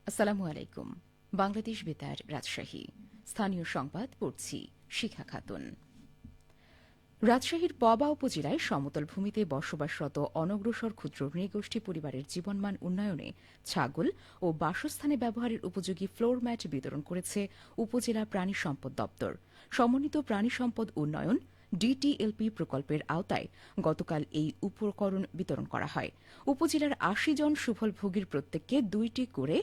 আসসালামু আলাইকুম। বাংলাদেশ বেতার, রাজশাহী। স্থানীয় সংবাদ পড়ছি শিখা খাতুন। রাজশাহীর পবা উপজেলায় সমতল ভূমিতে বসবাসরত অনগ্রসর ক্ষুদ্র নৃগোষ্ঠী পরিবারের জীবনমান উন্নয়নে ছাগল ও বাসস্থানে ব্যবহারের উপযোগী ফ্লোর ম্যাট বিতরণ করেছে উপজেলা প্রাণী সম্পদ দপ্তর। সমন্বিত প্রাণী সম্পদ উন্নয়ন ডিটিএলপি প্রকল্পের আওতায় গতকাল এই উপকরণ বিতরণ করা হয়। উপজেলার ৮০ জন সুফলভোগীর প্রত্যেককে ২টি করে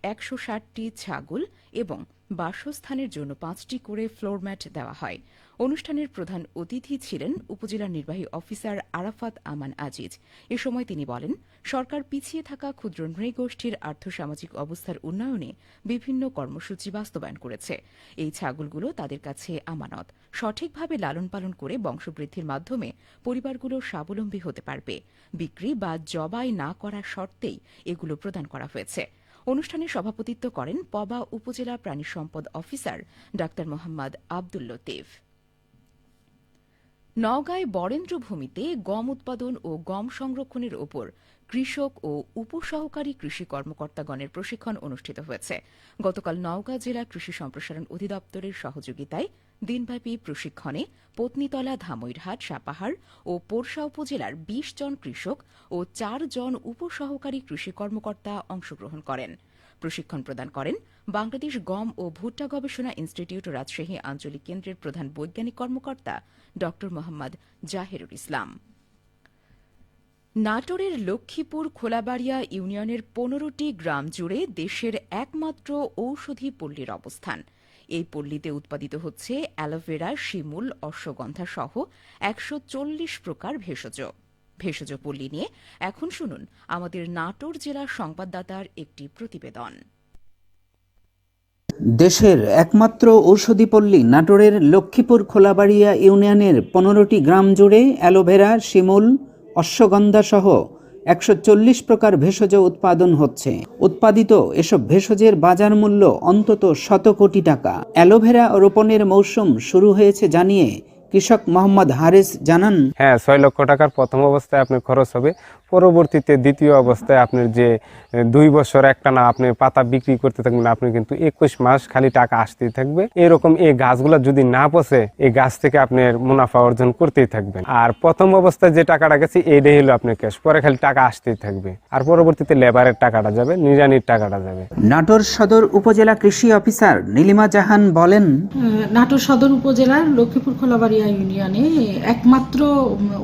১৬০টি ছাগল এবং বাসস্থানের জন্য ৫টি করে ফ্লোর ম্যাট দেওয়া হয়। অনুষ্ঠানের প্রধান অতিথি ছিলেন উপজেলা নির্বাহী অফিসার আরাফাত আমান আজিজ। এ সময় তিনি বলেন, সরকার পিছিয়ে থাকা ক্ষুদ্র নৃগোষ্ঠীর আর্থসামাজিক অবস্থার উন্নয়নে বিভিন্ন কর্মসূচি বাস্তবায়ন করেছে। এই ছাগলগুলো তাদের কাছে আমানত। সঠিকভাবে লালন পালন করে বংশবৃদ্ধির মাধ্যমে পরিবারগুলো স্বাবলম্বী হতে পারবে। বিক্রি বা জবাই না করার শর্তেই এগুলো প্রদান করা হয়েছে। অনুষ্ঠানে সভাপতিত্ব করেন পবা উপজেলা প্রাণী সম্পদ অফিসার ডা মোহাম্মদ আব্দুল লতিফ। নওগাঁয় বরেন্দ্র ভূমিতে গম উৎপাদন ও গম সংরক্ষণের ওপর কৃষক ও উপসহকারী কৃষি কর্মকর্তাগণের প্রশিক্ষণ অনুষ্ঠিত হয়েছে। গতকাল নওগাঁ জেলা কৃষি সম্প্রসারণ অধিদপ্তরের সহযোগিতায় দিনব্যাপী প্রশিক্ষণে পত্নীতলা, ধামইরহাট, সাপাহার ও পোরশা উপজেলার ২০ জন কৃষক ও ৪ জন উপসহকারী কৃষি কর্মকর্তা অংশগ্রহণ করেন। প্রশিক্ষণ প্রদান করেন বাংলাদেশ গম ও ভুট্টা গবেষণা ইনস্টিটিউট রাজশাহী আঞ্চলিক কেন্দ্রের প্রধান বৈজ্ঞানিক কর্মকর্তা ড মোহাম্মদ জাহেরুল ইসলাম। নাটোরের লক্ষ্মীপুর খোলাবাড়িয়া ইউনিয়নের ১৫টি গ্রাম জুড়ে দেশের একমাত্র ঔষধি পল্লীর অবস্থান। এই পল্লীতে উৎপাদিত হচ্ছে অ্যালোভেরা, শিমুল, অশ্বগন্ধা সহ ১৪০ প্রকার ভেষজ পল্লী নিয়ে এখন শুনুন আমাদের নাটোর জেলার সংবাদদাতার একটি প্রতিবেদন। দেশের একমাত্র ঔষধি পল্লী নাটোরের লক্ষ্মীপুর খোলাবাড়িয়া ইউনিয়নের ১৫টি গ্রাম জুড়ে অ্যালোভেরা, শিমুল, অশ্বগন্ধা সহ ১৪০ প্রকার ভেষজ উৎপাদন হচ্ছে। উৎপাদিত এসব ভেষজের বাজার মূল্য অন্তত ১০০ কোটি টাকা। অ্যালোভেরা রোপণের মৌসুম শুরু হয়েছে জানিয়ে কৃষক মোহাম্মদ হারেস জানান, ৬ লক্ষ টাকার প্রথম অবস্থায় আপনার খরচ হবে। পরবর্তীতে দ্বিতীয় অবস্থায় আপনার যে ২ বছর একটানা আপনি পাতা বিক্রি করতে থাকবেন, আপনি কিন্তু ২১ মাস খালি টাকা আসতেই থাকবে। এরকম এই গাছগুলো যদি না পচে, এই গাছ থেকে আপনার মুনাফা অর্জন করতেই থাকবেন। আর প্রথম অবস্থায় যে টাকাটা গেছে এইটাই হলো আপনার ক্যাশ, পরে খালি টাকা আসতেই থাকবে। আর পরবর্তীতে লেবারের টাকাটা যাবে, নিড়ানির টাকাটা যাবে। নাটোর সদর উপজেলা কৃষি অফিসার নীলিমা জাহান বলেন, নাটোর সদর উপজেলার লক্ষ্মীপুর খোলাবাড়িয়া ইউনিয়নে একমাত্র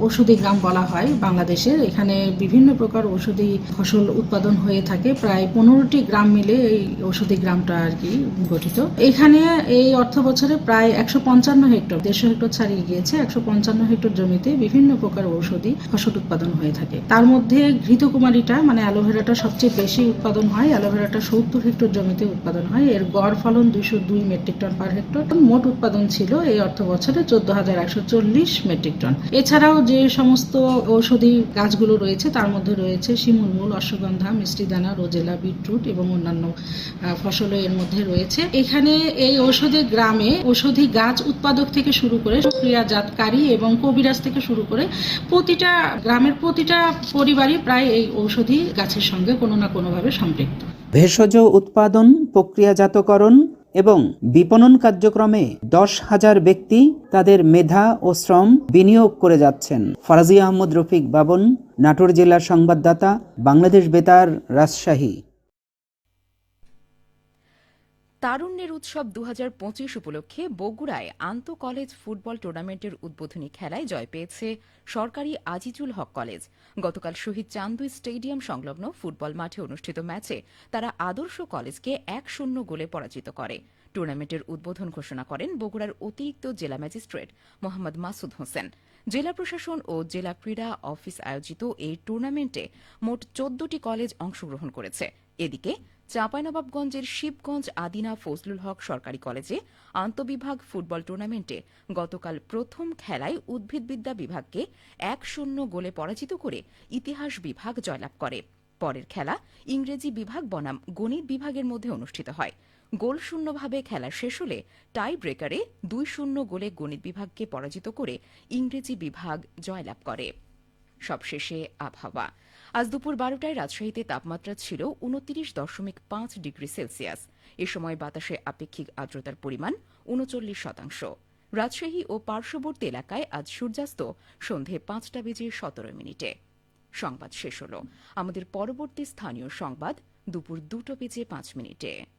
ঔষধি গ্রাম বলা হয় বাংলাদেশের। এখানে বিভিন্ন প্রকার ঔষধি ফসল উৎপাদন হয়ে থাকে। প্রায় ১৫টি গ্রাম মিলে এই ঔষধি গ্রামটা আর কি গঠিত। এখানে এই অর্থ বছরে প্রায় ১৫৫ হেক্টর, ১৫০ হেক্টর ছাড়িয়ে গিয়েছে, ১৫৫ হেক্টর জমিতে বিভিন্ন প্রকার ঔষধি ফসল উৎপাদন হয়ে থাকে। তার মধ্যে ঘৃতকুমারীটা মানে অ্যালোভেরাটা সবচেয়ে বেশি উৎপাদন হয়। অ্যালোভেরাটা ৭০ হেক্টর জমিতে উৎপাদন হয়। এর গড় ফলন ২০২ মেট্রিক টন পার হেক্টর। মোট উৎপাদন ছিল এই অর্থ বছরে ১৪,১৪০ মেট্রিক টন। এছাড়াও যে সমস্ত ঔষধি গাছগুলো রয়েছে তার মধ্যে রয়েছে শিমুলমূল, অশ্বগন্ধা, মিষ্টিদানা, রোজেলা, বিটরুট এবং অন্যান্য ফসলও এর মধ্যে রয়েছে। এখানে এই ঔষধি গ্রামে ঔষধি গাছ উৎপাদক থেকে শুরু করে প্রক্রিয়াজাতকারী এবং কবিরাজ থেকে শুরু করে প্রতিটা গ্রামের প্রতিটা পরিবারই প্রায় এই ঔষধি গাছের সঙ্গে কোনো না কোনোভাবে সম্পৃক্ত। ভেষজ উৎপাদন, প্রক্রিয়াজাতকরণ এবং বিপণন কার্যক্রমে ১০,০০০ ব্যক্তি তাদের মেধা ও শ্রম বিনিয়োগ করে যাচ্ছেন। ফরাজি আহমদ রফিক বাবন, নাটোর জেলার সংবাদদাতা, বাংলাদেশ বেতার, রাজশাহী। তারুণ্যের উৎসব ২০২৫ উপলক্ষে বগুড়ায় আন্তঃ কলেজ ফুটবল টুর্নামেন্টের উদ্বোধনী খেলায় জয় পেয়েছে সরকারি আজিজুল হক কলেজ। গতকাল শহীদ চান্দু স্টেডিয়াম সংলগ্ন ফুটবল মাঠে অনুষ্ঠিত ম্যাচে তারা আদর্শ কলেজকে ১-০ গোলে পরাজিত করে। টুর্নামেন্টের উদ্বোধন ঘোষণা করেন বগুড়ার অতিরিক্ত জেলা ম্যাজিস্ট্রেট মোহাম্মদ মাসুদ হোসেন। জেলা প্রশাসন ও জেলা ক্রীড়া অফিস আয়োজিত এই টুর্নামেন্টে মোট ১৪টি কলেজ অংশগ্রহণ করেছে। এদিকে চাঁপাইনবাবগঞ্জের শিবগঞ্জ আদিনা ফজলুল হক সরকারি কলেজে আন্তঃবিভাগ ফুটবল টুর্নামেন্টে গতকাল প্রথম খেলায় উদ্ভিদবিদ্যা বিভাগকে ১-০ গোলে পরাজিত করে ইতিহাস বিভাগ জয়লাভ করে। পরের খেলা ইংরেজি বিভাগ বনাম গণিত বিভাগের মধ্যে অনুষ্ঠিত হয়। গোলশূন্যভাবে খেলা শেষ হলে টাই ব্রেকারে ২-০ গোলে গণিত বিভাগকে পরাজিত করে ইংরেজি বিভাগ জয়লাভ করে। সবশেষে আবহাওয়া। আজ দুপুর 12টায় রাজশাহীতে তাপমাত্রা ছিল 29.5 ডিগ্রি সেলসিয়াস। এ সময় বাতাসে আপেক্ষিক আর্দ্রতার পরিমাণ 39%। রাজশাহী ও পার্শ্ববর্তী এলাকায় আজ সূর্যাস্ত সন্ধে 5:17 সংবাদ শেষ হল। আমাদের পরবর্তী স্থানীয় সংবাদ দুপুর 2:05।